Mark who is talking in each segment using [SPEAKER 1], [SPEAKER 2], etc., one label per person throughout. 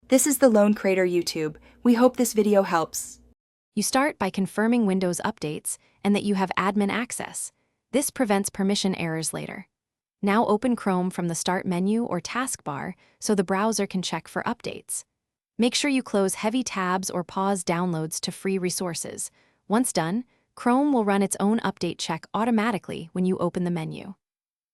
[SPEAKER 1] This is the Lone Crater YouTube. We hope this video helps.
[SPEAKER 2] You start by confirming Windows updates and that you have admin access. This prevents permission errors later. Now open Chrome from the Start menu or taskbar so the browser can check for updates. Make sure you close heavy tabs or pause downloads to free resources. Once done, Chrome will run its own update check automatically when you open the menu.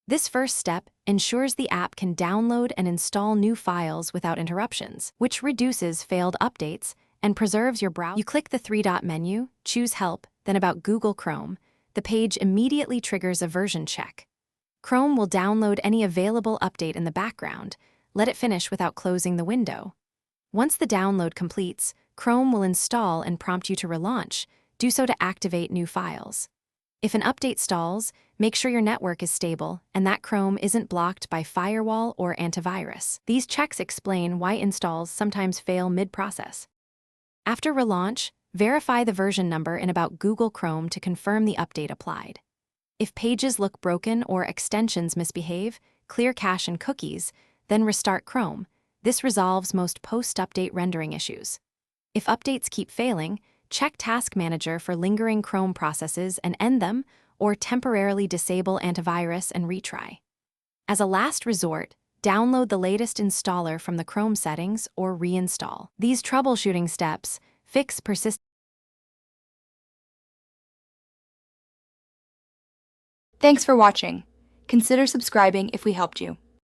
[SPEAKER 2] This first step ensures the app can download and install new files without interruptions, which reduces failed updates and preserves your browser. You click the three-dot menu, choose Help, then About Google Chrome. The page immediately triggers a version check. Chrome will download any available update in the background. Let it finish without closing the window. Once the download completes, Chrome will install and prompt you to relaunch. Do so to activate new files. If an update stalls, make sure your network is stable and that Chrome isn't blocked by firewall or antivirus. These checks explain why installs sometimes fail mid-process. After relaunch, verify the version number in About Google Chrome to confirm the update applied. If pages look broken or extensions misbehave, clear cache and cookies, then restart Chrome. This resolves most post-update rendering issues. If updates keep failing, check Task Manager for lingering Chrome processes and end them, or temporarily disable antivirus and retry. As a last resort, download the latest installer from the Chrome settings or reinstall. These troubleshooting steps fix persistent.
[SPEAKER 1] Thanks for watching. Consider subscribing if we helped you.